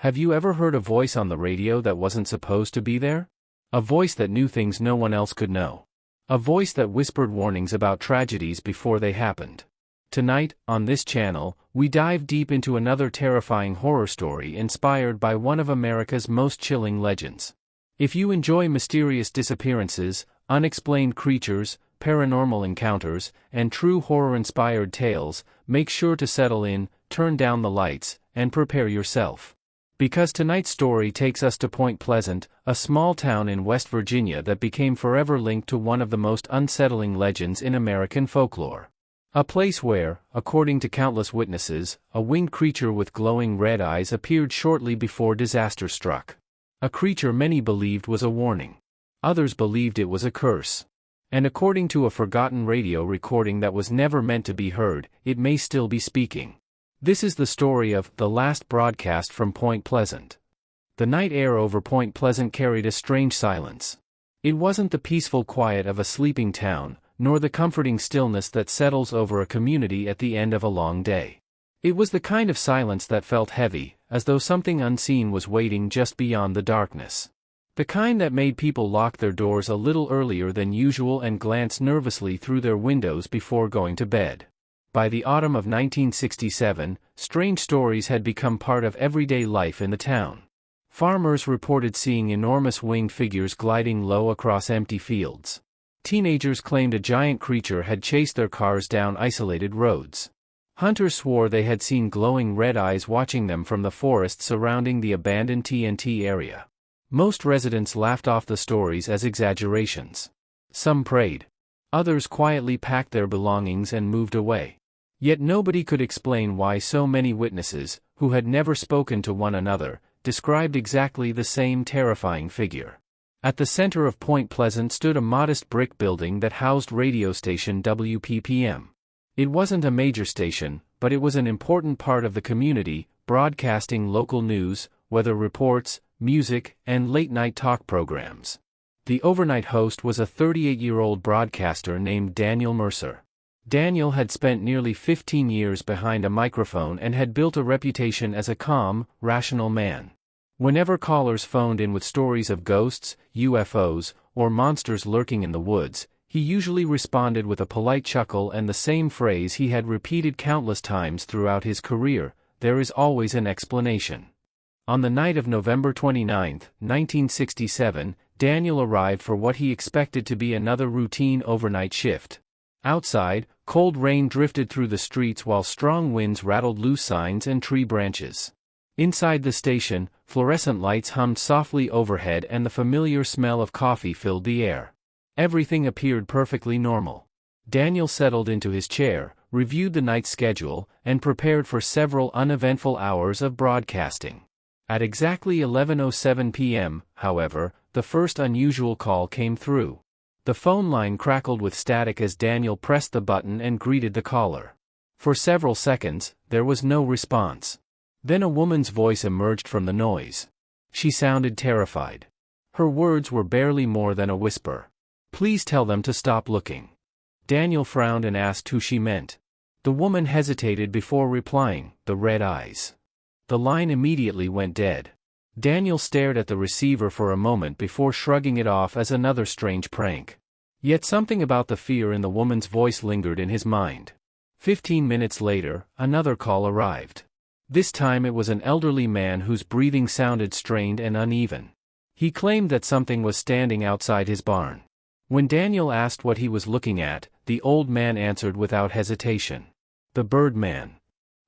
Have you ever heard a voice on the radio that wasn't supposed to be there? A voice that knew things no one else could know. A voice that whispered warnings about tragedies before they happened. Tonight, on this channel, we dive deep into another terrifying horror story inspired by one of America's most chilling legends. If you enjoy mysterious disappearances, unexplained creatures, paranormal encounters, and true horror-inspired tales, make sure to settle in, turn down the lights, and prepare yourself. Because tonight's story takes us to Point Pleasant, a small town in West Virginia that became forever linked to one of the most unsettling legends in American folklore. A place where, according to countless witnesses, a winged creature with glowing red eyes appeared shortly before disaster struck. A creature many believed was a warning. Others believed it was a curse. And according to a forgotten radio recording that was never meant to be heard, it may still be speaking. This is the story of the last broadcast from Point Pleasant. The night air over Point Pleasant carried a strange silence. It wasn't the peaceful quiet of a sleeping town, nor the comforting stillness that settles over a community at the end of a long day. It was the kind of silence that felt heavy, as though something unseen was waiting just beyond the darkness. The kind that made people lock their doors a little earlier than usual and glance nervously through their windows before going to bed. By the autumn of 1967, strange stories had become part of everyday life in the town. Farmers reported seeing enormous winged figures gliding low across empty fields. Teenagers claimed a giant creature had chased their cars down isolated roads. Hunters swore they had seen glowing red eyes watching them from the forest surrounding the abandoned TNT area. Most residents laughed off the stories as exaggerations. Some prayed. Others quietly packed their belongings and moved away. Yet nobody could explain why so many witnesses, who had never spoken to one another, described exactly the same terrifying figure. At the center of Point Pleasant stood a modest brick building that housed radio station WPPM. It wasn't a major station, but it was an important part of the community, broadcasting local news, weather reports, music, and late-night talk programs. The overnight host was a 38-year-old broadcaster named Daniel Mercer. Daniel had spent nearly 15 years behind a microphone and had built a reputation as a calm, rational man. Whenever callers phoned in with stories of ghosts, UFOs, or monsters lurking in the woods, he usually responded with a polite chuckle and the same phrase he had repeated countless times throughout his career: "There is always an explanation." On the night of November 29, 1967, Daniel arrived for what he expected to be another routine overnight shift. Outside, cold rain drifted through the streets while strong winds rattled loose signs and tree branches. Inside the station, fluorescent lights hummed softly overhead and the familiar smell of coffee filled the air. Everything appeared perfectly normal. Daniel settled into his chair, reviewed the night's schedule, and prepared for several uneventful hours of broadcasting. At exactly 11:07 p.m., however, the first unusual call came through. The phone line crackled with static as Daniel pressed the button and greeted the caller. For several seconds, there was no response. Then a woman's voice emerged from the noise. She sounded terrified. Her words were barely more than a whisper. "Please tell them to stop looking." Daniel frowned and asked who she meant. The woman hesitated before replying, "The red eyes." The line immediately went dead. Daniel stared at the receiver for a moment before shrugging it off as another strange prank. Yet something about the fear in the woman's voice lingered in his mind. 15 minutes later, another call arrived. This time it was an elderly man whose breathing sounded strained and uneven. He claimed that something was standing outside his barn. When Daniel asked what he was looking at, the old man answered without hesitation: "The Birdman."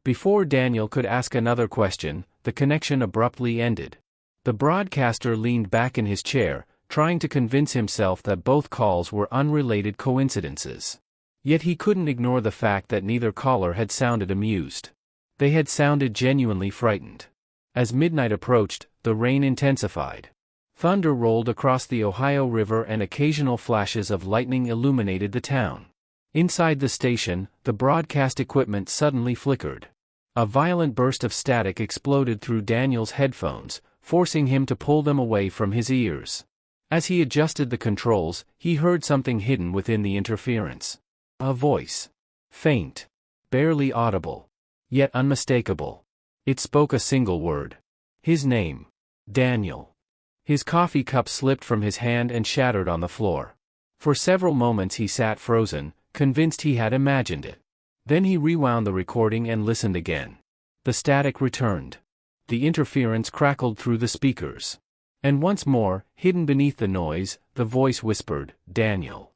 Before Daniel could ask another question, the connection abruptly ended. The broadcaster leaned back in his chair, trying to convince himself that both calls were unrelated coincidences. Yet he couldn't ignore the fact that neither caller had sounded amused. They had sounded genuinely frightened. As midnight approached, the rain intensified. Thunder rolled across the Ohio River and occasional flashes of lightning illuminated the town. Inside the station, the broadcast equipment suddenly flickered. A violent burst of static exploded through Daniel's headphones, forcing him to pull them away from his ears. As he adjusted the controls, he heard something hidden within the interference. A voice. Faint. Barely audible. Yet unmistakable. It spoke a single word. His name. Daniel. His coffee cup slipped from his hand and shattered on the floor. For several moments he sat frozen, convinced he had imagined it. Then he rewound the recording and listened again. The static returned. The interference crackled through the speakers. And once more, hidden beneath the noise, the voice whispered, "Daniel."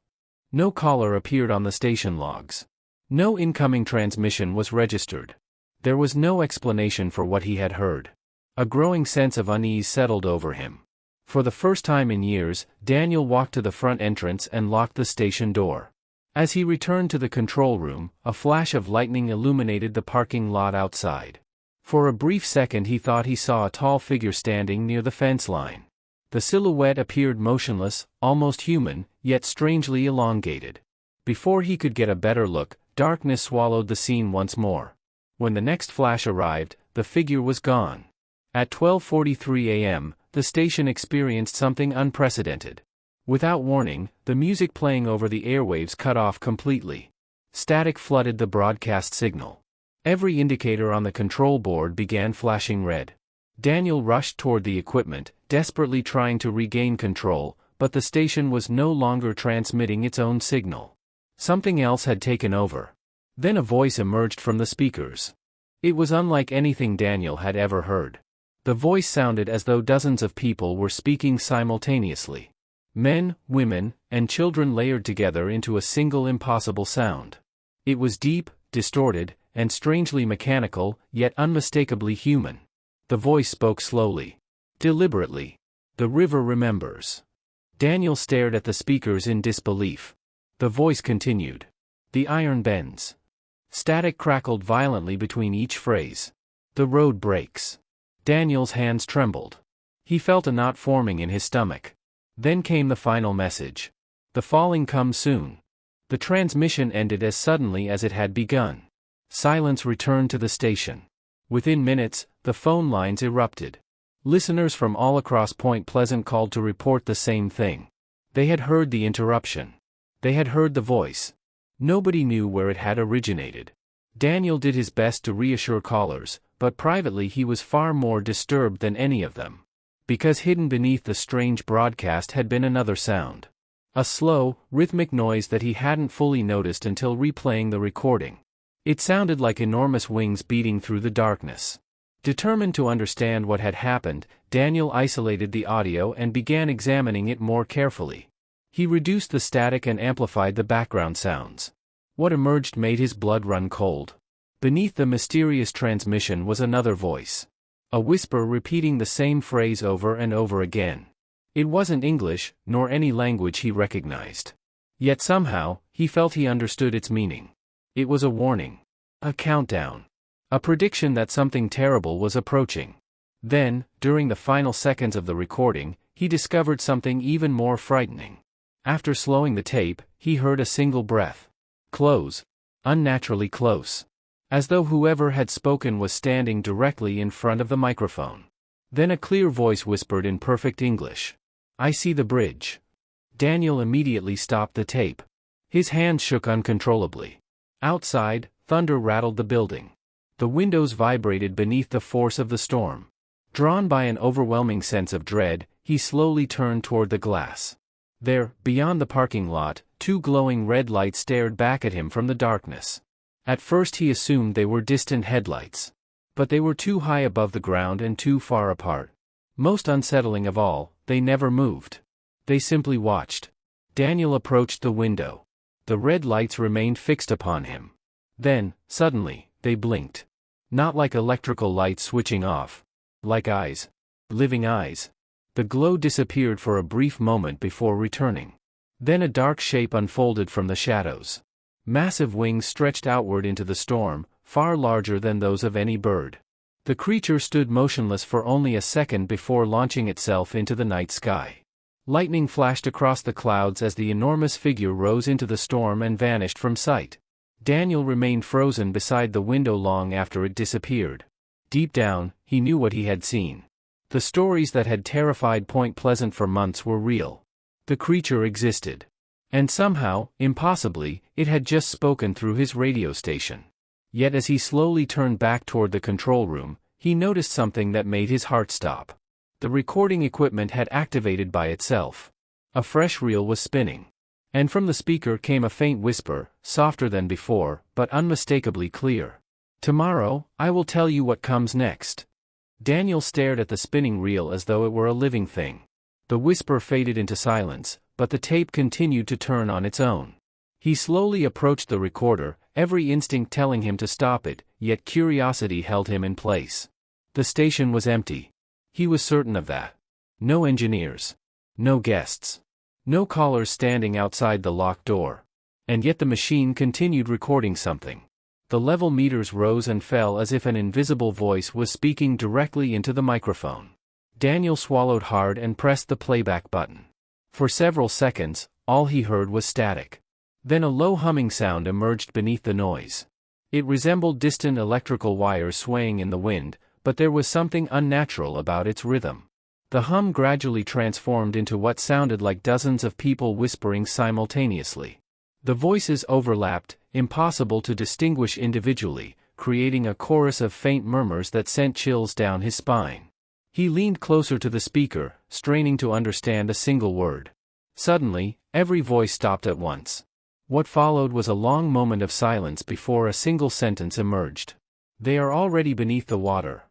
No caller appeared on the station logs. No incoming transmission was registered. There was no explanation for what he had heard. A growing sense of unease settled over him. For the first time in years, Daniel walked to the front entrance and locked the station door. As he returned to the control room, a flash of lightning illuminated the parking lot outside. For a brief second he thought he saw a tall figure standing near the fence line. The silhouette appeared motionless, almost human, yet strangely elongated. Before he could get a better look, darkness swallowed the scene once more. When the next flash arrived, the figure was gone. At 12:43 a.m., the station experienced something unprecedented. Without warning, the music playing over the airwaves cut off completely. Static flooded the broadcast signal. Every indicator on the control board began flashing red. Daniel rushed toward the equipment, desperately trying to regain control, but the station was no longer transmitting its own signal. Something else had taken over. Then a voice emerged from the speakers. It was unlike anything Daniel had ever heard. The voice sounded as though dozens of people were speaking simultaneously. Men, women, and children layered together into a single impossible sound. It was deep, distorted, and strangely mechanical, yet unmistakably human. The voice spoke slowly. Deliberately. "The river remembers." Daniel stared at the speakers in disbelief. The voice continued. "The iron bends." Static crackled violently between each phrase. "The road breaks." Daniel's hands trembled. He felt a knot forming in his stomach. Then came the final message. "The falling comes soon." The transmission ended as suddenly as it had begun. Silence returned to the station. Within minutes, the phone lines erupted. Listeners from all across Point Pleasant called to report the same thing. They had heard the interruption. They had heard the voice. Nobody knew where it had originated. Daniel did his best to reassure callers, but privately he was far more disturbed than any of them. Because hidden beneath the strange broadcast had been another sound. A slow, rhythmic noise that he hadn't fully noticed until replaying the recording. It sounded like enormous wings beating through the darkness. Determined to understand what had happened, Daniel isolated the audio and began examining it more carefully. He reduced the static and amplified the background sounds. What emerged made his blood run cold. Beneath the mysterious transmission was another voice. A whisper repeating the same phrase over and over again. It wasn't English, nor any language he recognized. Yet somehow, he felt he understood its meaning. It was a warning. A countdown. A prediction that something terrible was approaching. Then, during the final seconds of the recording, he discovered something even more frightening. After slowing the tape, he heard a single breath. Close. Unnaturally close. As though whoever had spoken was standing directly in front of the microphone. Then a clear voice whispered in perfect English. "I see the bridge." Daniel immediately stopped the tape. His hands shook uncontrollably. Outside, thunder rattled the building. The windows vibrated beneath the force of the storm. Drawn by an overwhelming sense of dread, he slowly turned toward the glass. There, beyond the parking lot, two glowing red lights stared back at him from the darkness. At first he assumed they were distant headlights. But they were too high above the ground and too far apart. Most unsettling of all, they never moved. They simply watched. Daniel approached the window. The red lights remained fixed upon him. Then, suddenly, they blinked. Not like electrical lights switching off. Like eyes. Living eyes. The glow disappeared for a brief moment before returning. Then a dark shape unfolded from the shadows. Massive wings stretched outward into the storm, far larger than those of any bird. The creature stood motionless for only a second before launching itself into the night sky. Lightning flashed across the clouds as the enormous figure rose into the storm and vanished from sight. Daniel remained frozen beside the window long after it disappeared. Deep down, he knew what he had seen. The stories that had terrified Point Pleasant for months were real. The creature existed. And somehow, impossibly, it had just spoken through his radio station. Yet as he slowly turned back toward the control room, He noticed something that made his heart stop. The recording equipment had activated by itself. A fresh reel was spinning. And from the speaker came a faint whisper, softer than before, but unmistakably clear. "Tomorrow, I will tell you what comes next." Daniel stared at the spinning reel as though it were a living thing. The whisper faded into silence, but the tape continued to turn on its own. He slowly approached the recorder, every instinct telling him to stop it, yet curiosity held him in place. The station was empty. He was certain of that. No engineers. No guests. No callers standing outside the locked door. And yet the machine continued recording something. The level meters rose and fell as if an invisible voice was speaking directly into the microphone. Daniel swallowed hard and pressed the playback button. For several seconds, all he heard was static. Then a low humming sound emerged beneath the noise. It resembled distant electrical wires swaying in the wind, but there was something unnatural about its rhythm. The hum gradually transformed into what sounded like dozens of people whispering simultaneously. The voices overlapped, impossible to distinguish individually, creating a chorus of faint murmurs that sent chills down his spine. He leaned closer to the speaker, straining to understand a single word. Suddenly, every voice stopped at once. What followed was a long moment of silence before a single sentence emerged. "They are already beneath the water."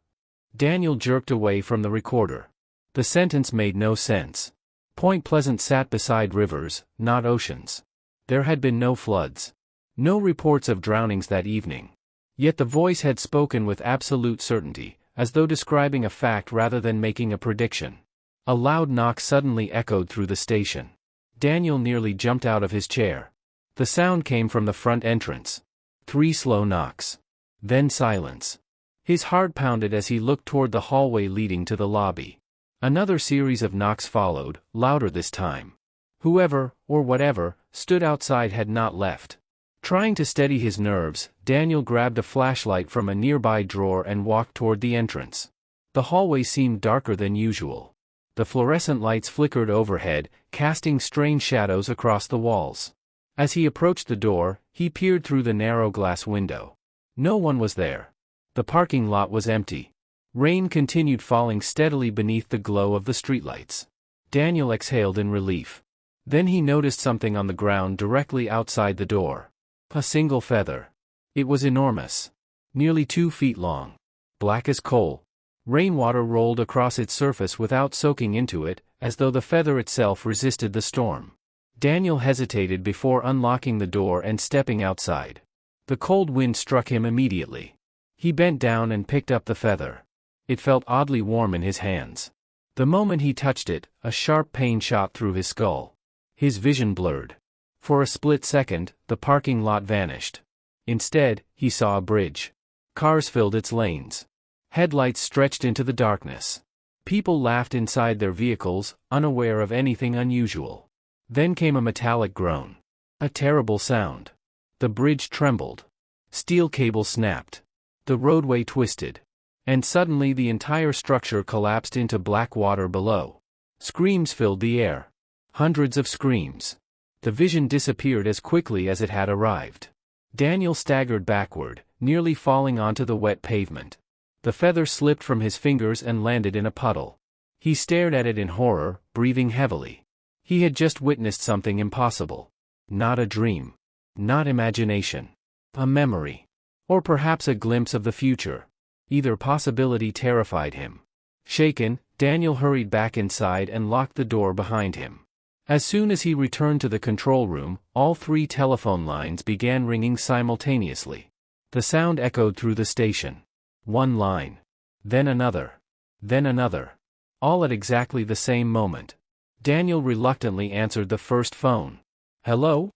Daniel jerked away from the recorder. The sentence made no sense. Point Pleasant sat beside rivers, not oceans. There had been no floods. No reports of drownings that evening. Yet the voice had spoken with absolute certainty, as though describing a fact rather than making a prediction. A loud knock suddenly echoed through the station. Daniel nearly jumped out of his chair. The sound came from the front entrance. 3 slow knocks. Then silence. His heart pounded as he looked toward the hallway leading to the lobby. Another series of knocks followed, louder this time. Whoever, or whatever, stood outside had not left. Trying to steady his nerves, Daniel grabbed a flashlight from a nearby drawer and walked toward the entrance. The hallway seemed darker than usual. The fluorescent lights flickered overhead, casting strange shadows across the walls. As he approached the door, he peered through the narrow glass window. No one was there. The parking lot was empty. Rain continued falling steadily beneath the glow of the streetlights. Daniel exhaled in relief. Then he noticed something on the ground directly outside the door. A single feather. It was enormous. Nearly 2 feet long. Black as coal. Rainwater rolled across its surface without soaking into it, as though the feather itself resisted the storm. Daniel hesitated before unlocking the door and stepping outside. The cold wind struck him immediately. He bent down and picked up the feather. It felt oddly warm in his hands. The moment he touched it, a sharp pain shot through his skull. His vision blurred. For a split second, the parking lot vanished. Instead, he saw a bridge. Cars filled its lanes. Headlights stretched into the darkness. People laughed inside their vehicles, unaware of anything unusual. Then came a metallic groan. A terrible sound. The bridge trembled. Steel cables snapped. The roadway twisted. And suddenly the entire structure collapsed into black water below. Screams filled the air. Hundreds of screams. The vision disappeared as quickly as it had arrived. Daniel staggered backward, nearly falling onto the wet pavement. The feather slipped from his fingers and landed in a puddle. He stared at it in horror, breathing heavily. He had just witnessed something impossible. Not a dream. Not imagination. A memory. Or perhaps a glimpse of the future. Either possibility terrified him. Shaken, Daniel hurried back inside and locked the door behind him. As soon as he returned to the control room, all 3 telephone lines began ringing simultaneously. The sound echoed through the station. One line. Then another. Then another. All at exactly the same moment. Daniel reluctantly answered the first phone. "Hello?"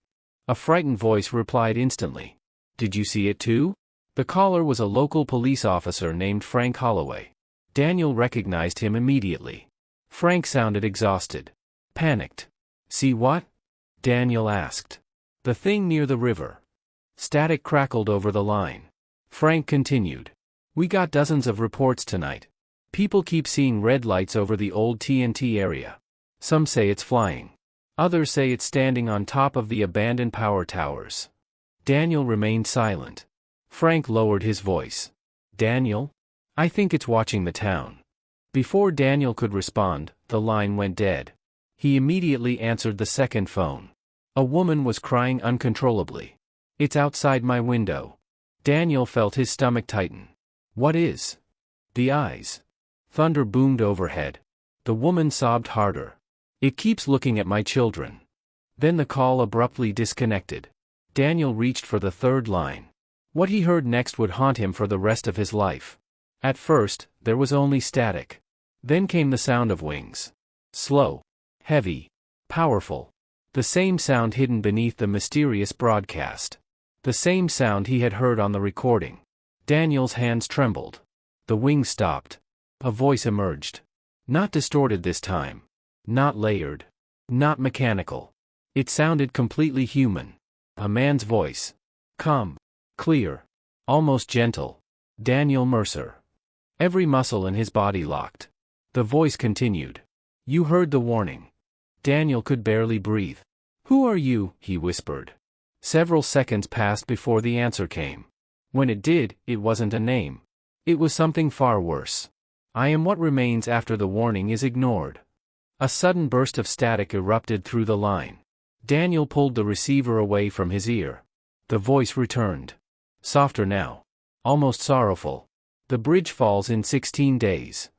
A frightened voice replied instantly. "Did you see it too?" The caller was a local police officer named Frank Holloway. Daniel recognized him immediately. Frank sounded exhausted. Panicked. "See what?" Daniel asked. "The thing near the river." Static crackled over the line. Frank continued. "We got dozens of reports tonight. People keep seeing red lights over the old TNT area. Some say it's flying. Others say it's standing on top of the abandoned power towers." Daniel remained silent. Frank lowered his voice. "Daniel? I think it's watching the town. Before Daniel could respond, the line went dead. He immediately answered the second phone. A woman was crying uncontrollably. It's outside my window. Daniel felt his stomach tighten. What is? The eyes. Thunder boomed overhead. The woman sobbed harder. It keeps looking at my children. Then the call abruptly disconnected. Daniel reached for the third line. What he heard next would haunt him for the rest of his life. At first, there was only static. Then came the sound of wings. Slow, heavy, powerful. The same sound hidden beneath the mysterious broadcast. The same sound he had heard on the recording. Daniel's hands trembled. The wings stopped. A voice emerged. Not distorted this time. Not layered. Not mechanical. It sounded completely human. A man's voice. Calm. Clear. Almost gentle. Daniel Mercer. Every muscle in his body locked. The voice continued. You heard the warning. Daniel could barely breathe. Who are you? He whispered. Several seconds passed before the answer came. When it did, it wasn't a name. It was something far worse. I am what remains after the warning is ignored. A sudden burst of static erupted through the line. Daniel pulled the receiver away from his ear. The voice returned. Softer now. Almost sorrowful. The bridge falls in 16 days.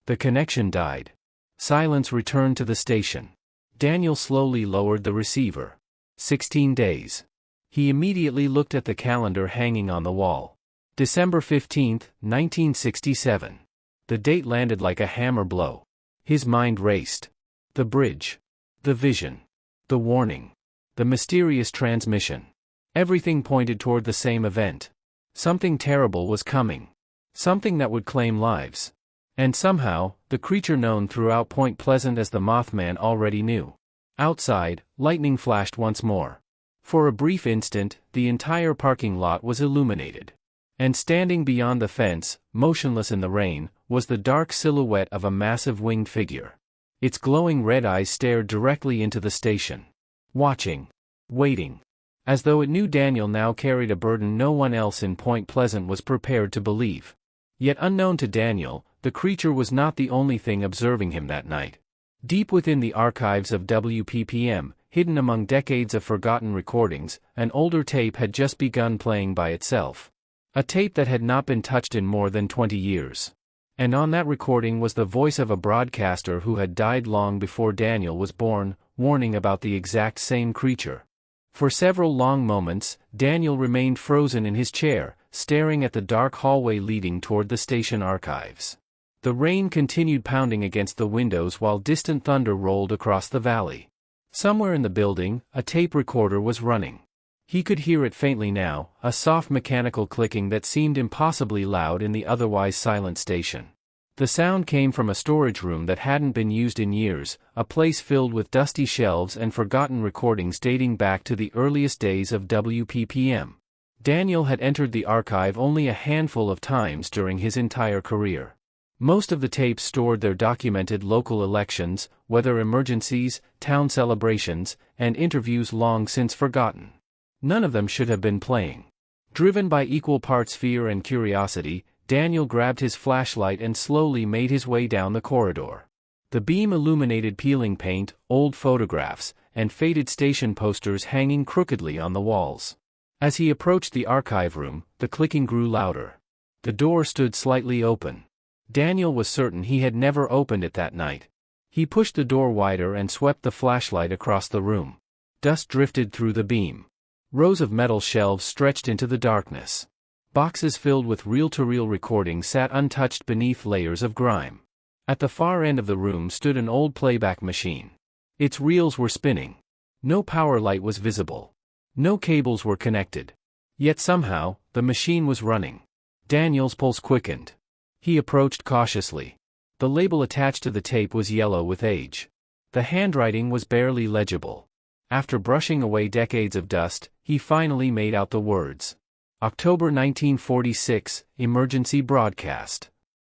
The connection died. Silence returned to the station. Daniel slowly lowered the receiver. 16 days. He immediately looked at the calendar hanging on the wall. December 15, 1967. The date landed like a hammer blow. His mind raced. The bridge. The vision. The warning. The mysterious transmission. Everything pointed toward the same event. Something terrible was coming. Something that would claim lives. And somehow, the creature known throughout Point Pleasant as the Mothman already knew. Outside, lightning flashed once more. For a brief instant, the entire parking lot was illuminated. And standing beyond the fence, motionless in the rain, was the dark silhouette of a massive winged figure. Its glowing red eyes stared directly into the station. Watching. Waiting. As though it knew Daniel now carried a burden no one else in Point Pleasant was prepared to believe. Yet unknown to Daniel, the creature was not the only thing observing him that night. Deep within the archives of WPPM, hidden among decades of forgotten recordings, an older tape had just begun playing by itself. A tape that had not been touched in more than 20 years. And on that recording was the voice of a broadcaster who had died long before Daniel was born, warning about the exact same creature. For several long moments, Daniel remained frozen in his chair, staring at the dark hallway leading toward the station archives. The rain continued pounding against the windows while distant thunder rolled across the valley. Somewhere in the building, a tape recorder was running. He could hear it faintly now, a soft mechanical clicking that seemed impossibly loud in the otherwise silent station. The sound came from a storage room that hadn't been used in years, a place filled with dusty shelves and forgotten recordings dating back to the earliest days of WPPM. Daniel had entered the archive only a handful of times during his entire career. Most of the tapes stored their documented local elections, weather emergencies, town celebrations, and interviews long since forgotten. None of them should have been playing. Driven by equal parts fear and curiosity, Daniel grabbed his flashlight and slowly made his way down the corridor. The beam illuminated peeling paint, old photographs, and faded station posters hanging crookedly on the walls. As he approached the archive room, the clicking grew louder. The door stood slightly open. Daniel was certain he had never opened it that night. He pushed the door wider and swept the flashlight across the room. Dust drifted through the beam. Rows of metal shelves stretched into the darkness. Boxes filled with reel-to-reel recordings sat untouched beneath layers of grime. At the far end of the room stood an old playback machine. Its reels were spinning. No power light was visible. No cables were connected. Yet somehow, the machine was running. Daniel's pulse quickened. He approached cautiously. The label attached to the tape was yellow with age. The handwriting was barely legible. After brushing away decades of dust, he finally made out the words. October 1946, emergency broadcast.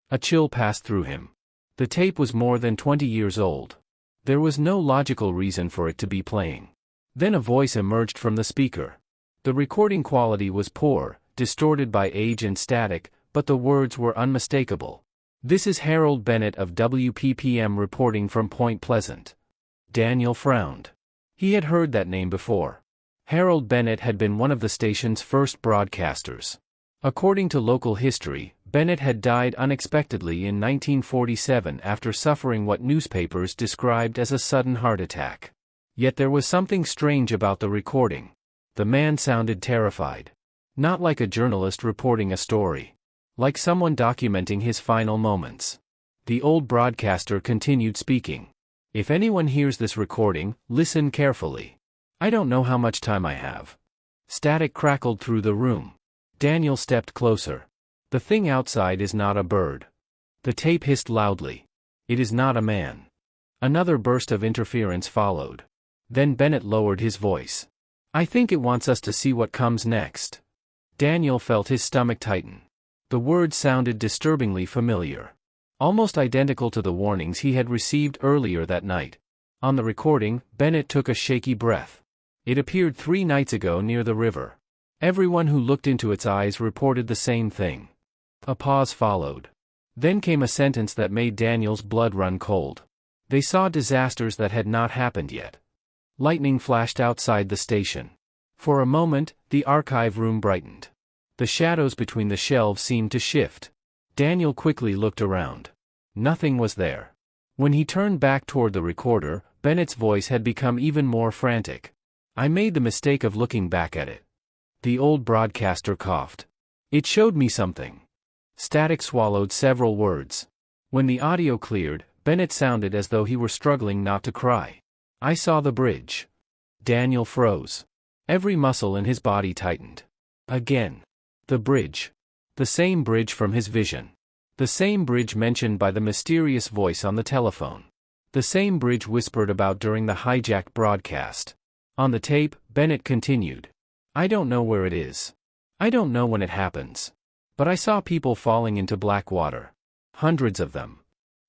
A chill passed through him. The tape was more than 20 years old. There was no logical reason for it to be playing. Then a voice emerged from the speaker. The recording quality was poor, distorted by age and static, but the words were unmistakable. "This is Harold Bennett of WPPM reporting from Point Pleasant." Daniel frowned. He had heard that name before. Harold Bennett had been one of the station's first broadcasters. According to local history, Bennett had died unexpectedly in 1947 after suffering what newspapers described as a sudden heart attack. Yet there was something strange about the recording. The man sounded terrified. Not like a journalist reporting a story. Like someone documenting his final moments. The old broadcaster continued speaking. "If anyone hears this recording, listen carefully. I don't know how much time I have." Static crackled through the room. Daniel stepped closer. "The thing outside is not a bird." The tape hissed loudly. "It is not a man." Another burst of interference followed. Then Bennett lowered his voice. "I think it wants us to see what comes next." Daniel felt his stomach tighten. The words sounded disturbingly familiar. Almost identical to the warnings he had received earlier that night. On the recording, Bennett took a shaky breath. "It appeared 3 nights ago near the river. Everyone who looked into its eyes reported the same thing." A pause followed. Then came a sentence that made Daniel's blood run cold. "They saw disasters that had not happened yet." Lightning flashed outside the station. For a moment, the archive room brightened. The shadows between the shelves seemed to shift. Daniel quickly looked around. Nothing was there. When he turned back toward the recorder, Bennett's voice had become even more frantic. "I made the mistake of looking back at it." The old broadcaster coughed. "It showed me something." Static swallowed several words. When the audio cleared, Bennett sounded as though he were struggling not to cry. "I saw the bridge." Daniel froze. Every muscle in his body tightened. Again. The bridge. The same bridge from his vision. The same bridge mentioned by the mysterious voice on the telephone. The same bridge whispered about during the hijacked broadcast. On the tape, Bennett continued. "I don't know where it is. I don't know when it happens. But I saw people falling into black water. Hundreds of them."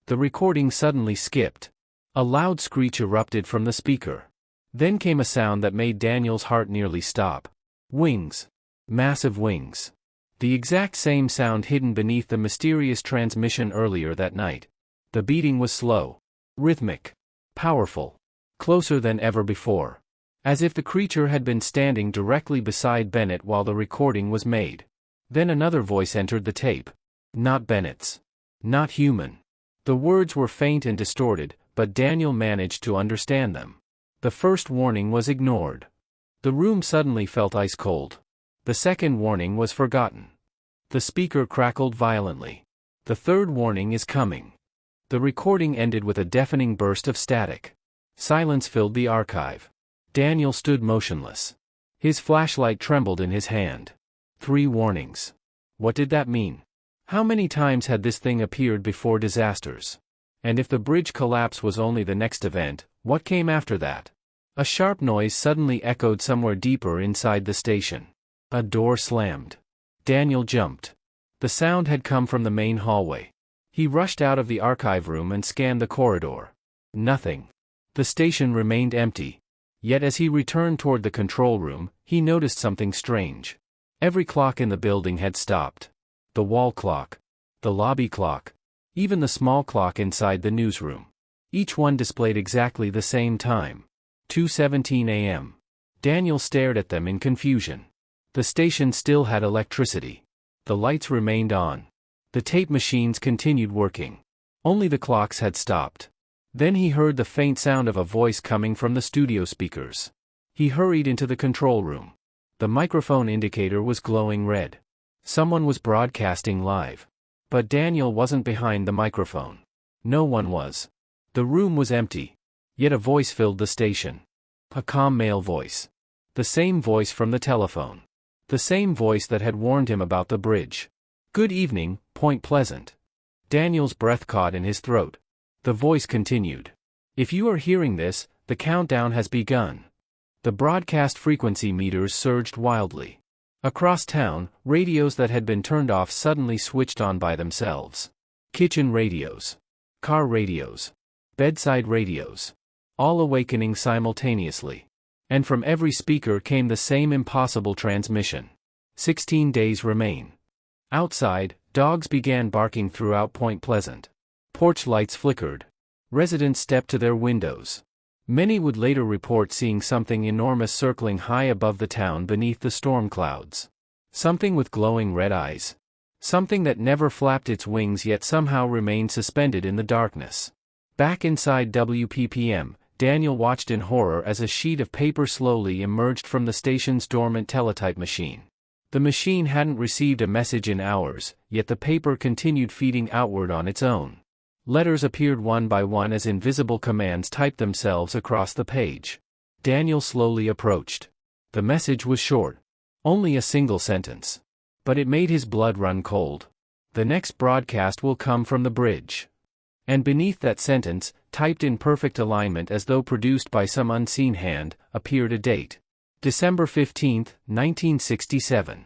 The recording suddenly skipped. A loud screech erupted from the speaker. Then came a sound that made Daniel's heart nearly stop. Wings. Massive wings. The exact same sound hidden beneath the mysterious transmission earlier that night. The beating was slow. Rhythmic. Powerful. Closer than ever before. As if the creature had been standing directly beside Bennett while the recording was made. Then another voice entered the tape. Not Bennett's. Not human. The words were faint and distorted, but Daniel managed to understand them. The first warning was ignored. The room suddenly felt ice cold. The second warning was forgotten. The speaker crackled violently. The third warning is coming. The recording ended with a deafening burst of static. Silence filled the archive. Daniel stood motionless. His flashlight trembled in his hand. 3 warnings. What did that mean? How many times had this thing appeared before disasters? And if the bridge collapse was only the next event, what came after that? A sharp noise suddenly echoed somewhere deeper inside the station. A door slammed. Daniel jumped. The sound had come from the main hallway. He rushed out of the archive room and scanned the corridor. Nothing. The station remained empty. Yet as he returned toward the control room, he noticed something strange. Every clock in the building had stopped. The wall clock. The lobby clock. Even the small clock inside the newsroom. Each one displayed exactly the same time. 2:17 a.m. Daniel stared at them in confusion. The station still had electricity. The lights remained on. The tape machines continued working. Only the clocks had stopped. Then he heard the faint sound of a voice coming from the studio speakers. He hurried into the control room. The microphone indicator was glowing red. Someone was broadcasting live. But Daniel wasn't behind the microphone. No one was. The room was empty. Yet a voice filled the station. A calm male voice. The same voice from the telephone. The same voice that had warned him about the bridge. "Good evening, Point Pleasant." Daniel's breath caught in his throat. The voice continued. "If you are hearing this, the countdown has begun." The broadcast frequency meters surged wildly. Across town, radios that had been turned off suddenly switched on by themselves. Kitchen radios. Car radios. Bedside radios. All awakening simultaneously. And from every speaker came the same impossible transmission. 16 days remain. Outside, Dogs began barking throughout Point Pleasant. Porch lights flickered. Residents stepped to their windows. Many would later report seeing something enormous circling high above the town beneath the storm clouds. Something with glowing red eyes. Something that never flapped its wings yet somehow remained suspended in the darkness. Back inside WPPM, Daniel watched in horror as a sheet of paper slowly emerged from the station's dormant teletype machine. The machine hadn't received a message in hours, yet the paper continued feeding outward on its own. Letters appeared one by one as invisible commands typed themselves across the page. Daniel slowly approached. The message was short. Only a single sentence. But it made his blood run cold. The next broadcast will come from the bridge. And beneath that sentence, typed in perfect alignment as though produced by some unseen hand, appeared a date. December 15, 1967.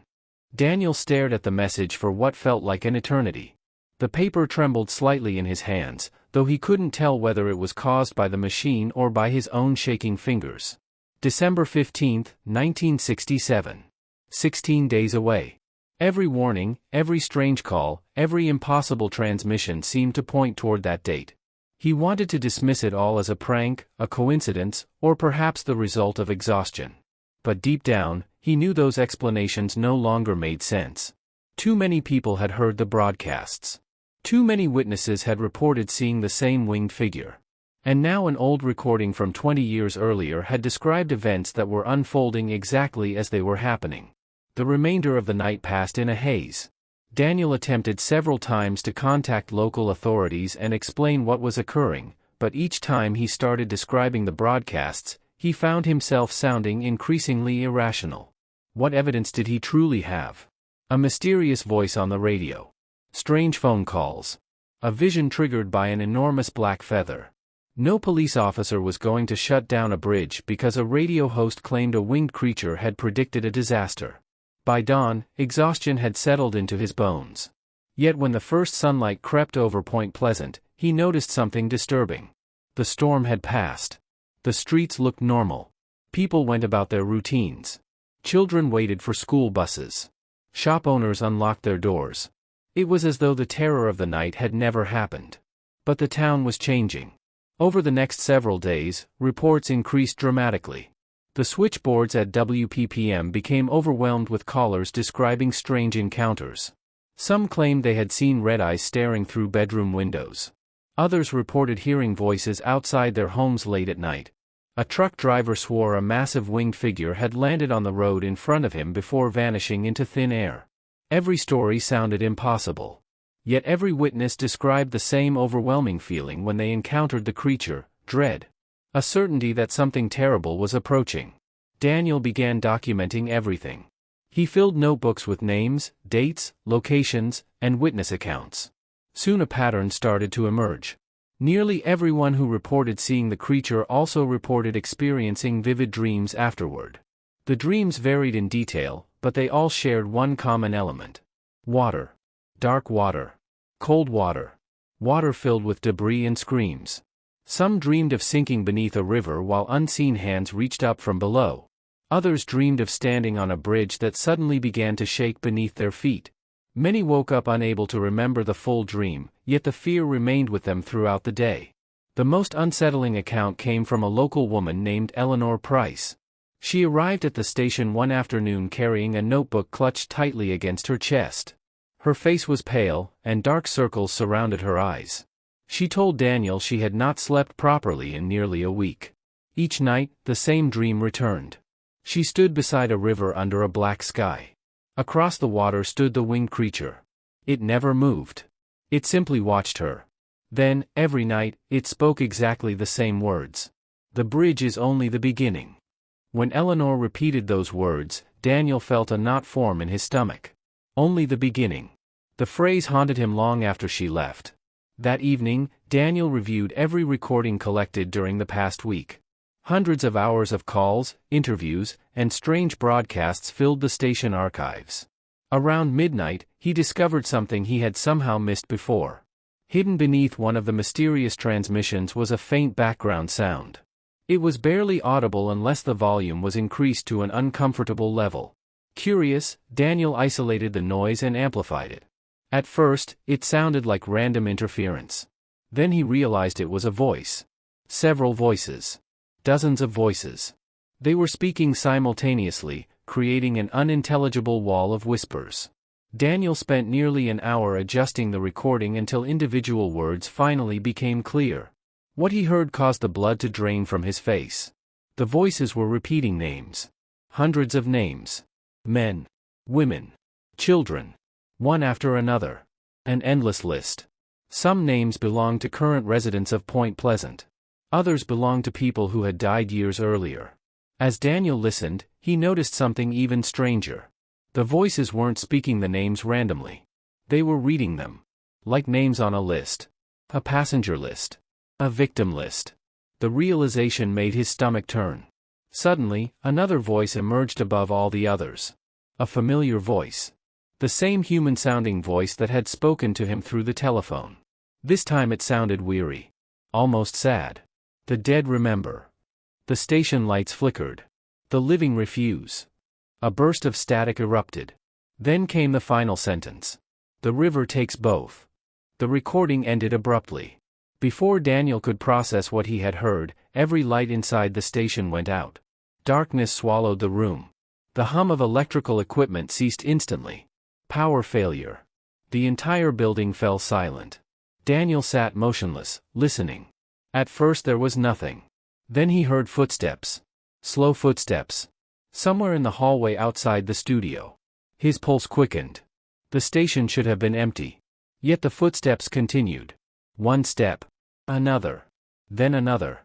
Daniel stared at the message for what felt like an eternity. The paper trembled slightly in his hands, though he couldn't tell whether it was caused by the machine or by his own shaking fingers. December 15, 1967. 16 days away. Every warning, every strange call, every impossible transmission seemed to point toward that date. He wanted to dismiss it all as a prank, a coincidence, or perhaps the result of exhaustion. But deep down, he knew those explanations no longer made sense. Too many people had heard the broadcasts. Too many witnesses had reported seeing the same winged figure. And now an old recording from 20 years earlier had described events that were unfolding exactly as they were happening. The remainder of the night passed in a haze. Daniel attempted several times to contact local authorities and explain what was occurring, but each time he started describing the broadcasts, he found himself sounding increasingly irrational. What evidence did he truly have? A mysterious voice on the radio. Strange phone calls. A vision triggered by an enormous black feather. No police officer was going to shut down a bridge because a radio host claimed a winged creature had predicted a disaster. By dawn, exhaustion had settled into his bones. Yet when the first sunlight crept over Point Pleasant, he noticed something disturbing. The storm had passed. The streets looked normal. People went about their routines. Children waited for school buses. Shop owners unlocked their doors. It was as though the terror of the night had never happened. But the town was changing. Over the next several days, reports increased dramatically. The switchboards at WPPM became overwhelmed with callers describing strange encounters. Some claimed they had seen red eyes staring through bedroom windows. Others reported hearing voices outside their homes late at night. A truck driver swore a massive winged figure had landed on the road in front of him before vanishing into thin air. Every story sounded impossible. Yet every witness described the same overwhelming feeling when they encountered the creature: dread. A certainty that something terrible was approaching. Daniel began documenting everything. He filled notebooks with names, dates, locations, and witness accounts. Soon a pattern started to emerge. Nearly everyone who reported seeing the creature also reported experiencing vivid dreams afterward. The dreams varied in detail, but they all shared one common element. Water. Dark water. Cold water. Water filled with debris and screams. Some dreamed of sinking beneath a river while unseen hands reached up from below. Others dreamed of standing on a bridge that suddenly began to shake beneath their feet. Many woke up unable to remember the full dream, yet the fear remained with them throughout the day. The most unsettling account came from a local woman named Eleanor Price. She arrived at the station one afternoon carrying a notebook clutched tightly against her chest. Her face was pale, and dark circles surrounded her eyes. She told Daniel she had not slept properly in nearly a week. Each night, the same dream returned. She stood beside a river under a black sky. Across the water stood the winged creature. It never moved. It simply watched her. Then, every night, it spoke exactly the same words. The bridge is only the beginning. When Eleanor repeated those words, Daniel felt a knot form in his stomach. Only the beginning. The phrase haunted him long after she left. That evening, Daniel reviewed every recording collected during the past week. Hundreds of hours of calls, interviews, and strange broadcasts filled the station archives. Around midnight, he discovered something he had somehow missed before. Hidden beneath one of the mysterious transmissions was a faint background sound. It was barely audible unless the volume was increased to an uncomfortable level. Curious, Daniel isolated the noise and amplified it. At first, it sounded like random interference. Then he realized it was a voice. Several voices. Dozens of voices. They were speaking simultaneously, creating an unintelligible wall of whispers. Daniel spent nearly an hour adjusting the recording until individual words finally became clear. What he heard caused the blood to drain from his face. The voices were repeating names. Hundreds of names. Men. Women. Children. One after another. An endless list. Some names belonged to current residents of Point Pleasant. Others belonged to people who had died years earlier. As Daniel listened, he noticed something even stranger. The voices weren't speaking the names randomly. They were reading them. Like names on a list. A passenger list. A victim list. The realization made his stomach turn. Suddenly, another voice emerged above all the others. A familiar voice. The same human-sounding voice that had spoken to him through the telephone. This time it sounded weary. Almost sad. The dead remember. The station lights flickered. The living refuse. A burst of static erupted. Then came the final sentence. The river takes both. The recording ended abruptly. Before Daniel could process what he had heard, every light inside the station went out. Darkness swallowed the room. The hum of electrical equipment ceased instantly. Power failure. The entire building fell silent. Daniel sat motionless, listening. At first there was nothing. Then he heard footsteps. Slow footsteps. Somewhere in the hallway outside the studio. His pulse quickened. The station should have been empty. Yet the footsteps continued. One step. Another. Then another.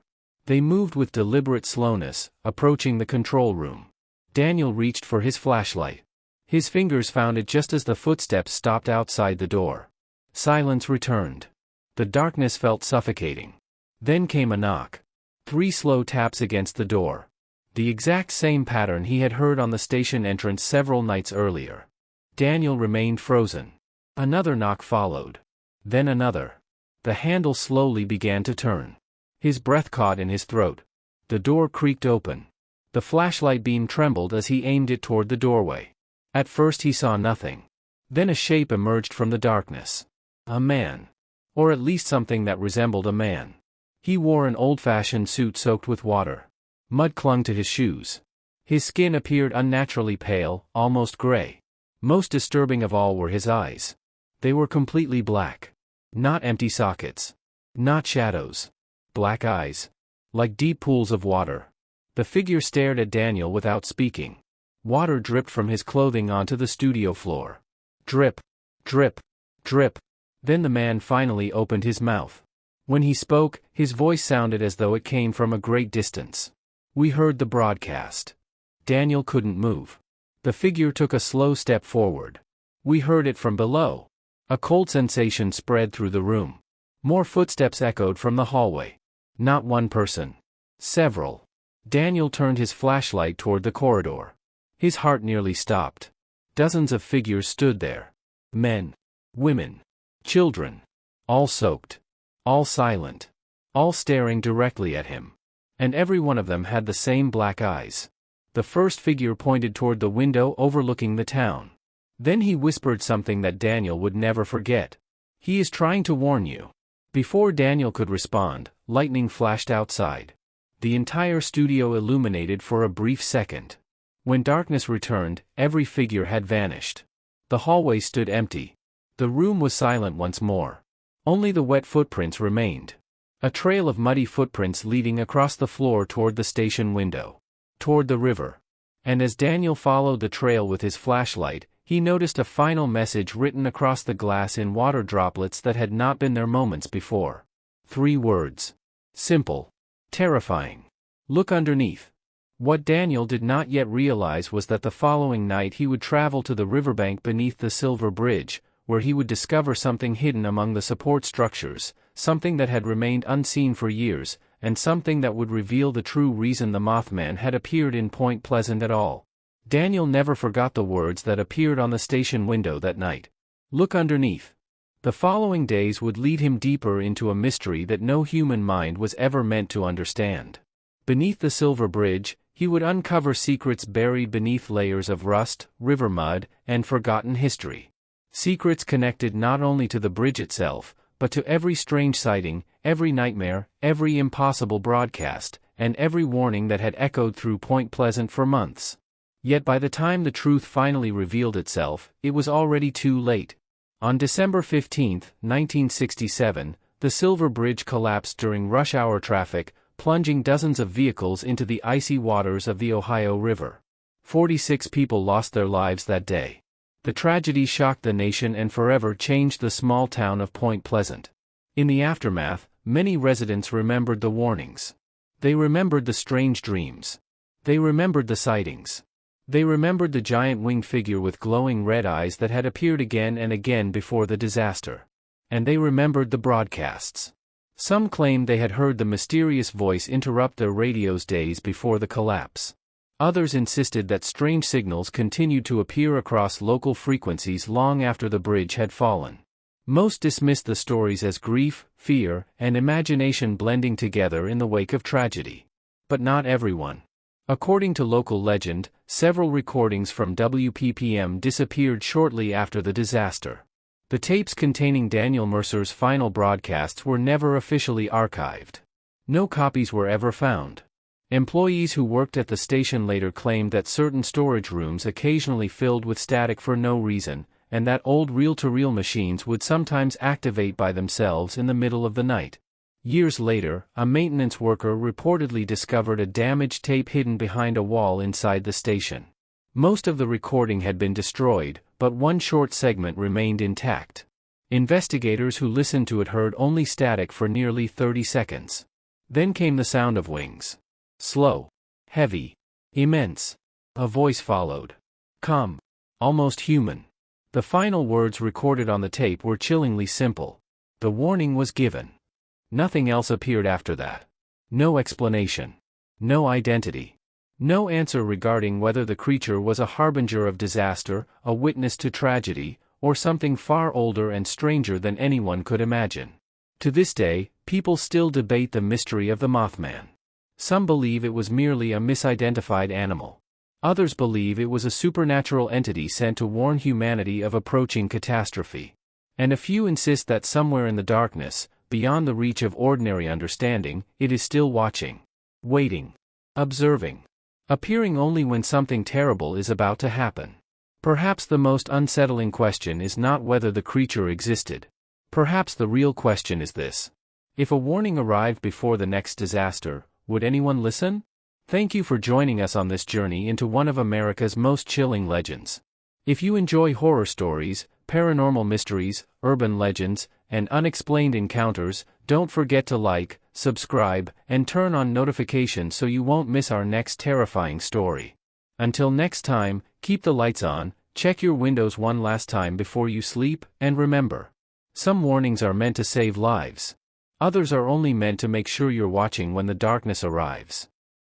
They moved with deliberate slowness, approaching the control room. Daniel reached for his flashlight. His fingers found it just as the footsteps stopped outside the door. Silence returned. The darkness felt suffocating. Then came a knock. 3 slow taps against the door. The exact same pattern he had heard on the station entrance several nights earlier. Daniel remained frozen. Another knock followed. Then another. The handle slowly began to turn. His breath caught in his throat. The door creaked open. The flashlight beam trembled as he aimed it toward the doorway. At first he saw nothing. Then a shape emerged from the darkness. A man. Or at least something that resembled a man. He wore an old-fashioned suit soaked with water. Mud clung to his shoes. His skin appeared unnaturally pale, almost gray. Most disturbing of all were his eyes. They were completely black. Not empty sockets. Not shadows. Black eyes. Like deep pools of water. The figure stared at Daniel without speaking. Water dripped from his clothing onto the studio floor. Drip. Drip. Drip. Then the man finally opened his mouth. When he spoke, his voice sounded as though it came from a great distance. We heard the broadcast. Daniel couldn't move. The figure took a slow step forward. We heard it from below. A cold sensation spread through the room. More footsteps echoed from the hallway. Not one person. Several. Daniel turned his flashlight toward the corridor. His heart nearly stopped. Dozens of figures stood there. Men. Women. Children. All soaked. All silent. All staring directly at him. And every one of them had the same black eyes. The first figure pointed toward the window overlooking the town. Then he whispered something that Daniel would never forget. He is trying to warn you. Before Daniel could respond, lightning flashed outside. The entire studio illuminated for a brief second. When darkness returned, every figure had vanished. The hallway stood empty. The room was silent once more. Only the wet footprints remained. A trail of muddy footprints leading across the floor toward the station window. Toward the river. And as Daniel followed the trail with his flashlight, he noticed a final message written across the glass in water droplets that had not been there moments before. 3 words. Simple. Terrifying. Look underneath. What Daniel did not yet realize was that the following night he would travel to the riverbank beneath the Silver Bridge, where he would discover something hidden among the support structures, something that had remained unseen for years, and something that would reveal the true reason the Mothman had appeared in Point Pleasant at all. Daniel never forgot the words that appeared on the station window that night. Look underneath. The following days would lead him deeper into a mystery that no human mind was ever meant to understand. Beneath the Silver Bridge, he would uncover secrets buried beneath layers of rust, river mud, and forgotten history. Secrets connected not only to the bridge itself, but to every strange sighting, every nightmare, every impossible broadcast, and every warning that had echoed through Point Pleasant for months. Yet by the time the truth finally revealed itself, it was already too late. On December 15, 1967, the Silver Bridge collapsed during rush hour traffic, plunging dozens of vehicles into the icy waters of the Ohio River. 46 people lost their lives that day. The tragedy shocked the nation and forever changed the small town of Point Pleasant. In the aftermath, many residents remembered the warnings. They remembered the strange dreams. They remembered the sightings. They remembered the giant winged figure with glowing red eyes that had appeared again and again before the disaster. And they remembered the broadcasts. Some claimed they had heard the mysterious voice interrupt their radios days before the collapse. Others insisted that strange signals continued to appear across local frequencies long after the bridge had fallen. Most dismissed the stories as grief, fear, and imagination blending together in the wake of tragedy. But not everyone. According to local legend, several recordings from WPPM disappeared shortly after the disaster. The tapes containing Daniel Mercer's final broadcasts were never officially archived. No copies were ever found. Employees who worked at the station later claimed that certain storage rooms occasionally filled with static for no reason, and that old reel-to-reel machines would sometimes activate by themselves in the middle of the night. Years later, a maintenance worker reportedly discovered a damaged tape hidden behind a wall inside the station. Most of the recording had been destroyed, but one short segment remained intact. Investigators who listened to it heard only static for nearly 30 seconds. Then came the sound of wings. Slow. Heavy. Immense. A voice followed. Calm. Almost human. The final words recorded on the tape were chillingly simple. The warning was given. Nothing else appeared after that. No explanation. No identity. No answer regarding whether the creature was a harbinger of disaster, a witness to tragedy, or something far older and stranger than anyone could imagine. To this day, people still debate the mystery of the Mothman. Some believe it was merely a misidentified animal. Others believe it was a supernatural entity sent to warn humanity of approaching catastrophe. And a few insist that somewhere in the darkness, beyond the reach of ordinary understanding, it is still watching, waiting, observing, appearing only when something terrible is about to happen. Perhaps the most unsettling question is not whether the creature existed. Perhaps the real question is this: if a warning arrived before the next disaster, would anyone listen? Thank you for joining us on this journey into one of America's most chilling legends. If you enjoy horror stories, paranormal mysteries, urban legends, and unexplained encounters, don't forget to like, subscribe, and turn on notifications so you won't miss our next terrifying story. Until next time, keep the lights on, check your windows one last time before you sleep, and remember, some warnings are meant to save lives. Others are only meant to make sure you're watching when the darkness arrives.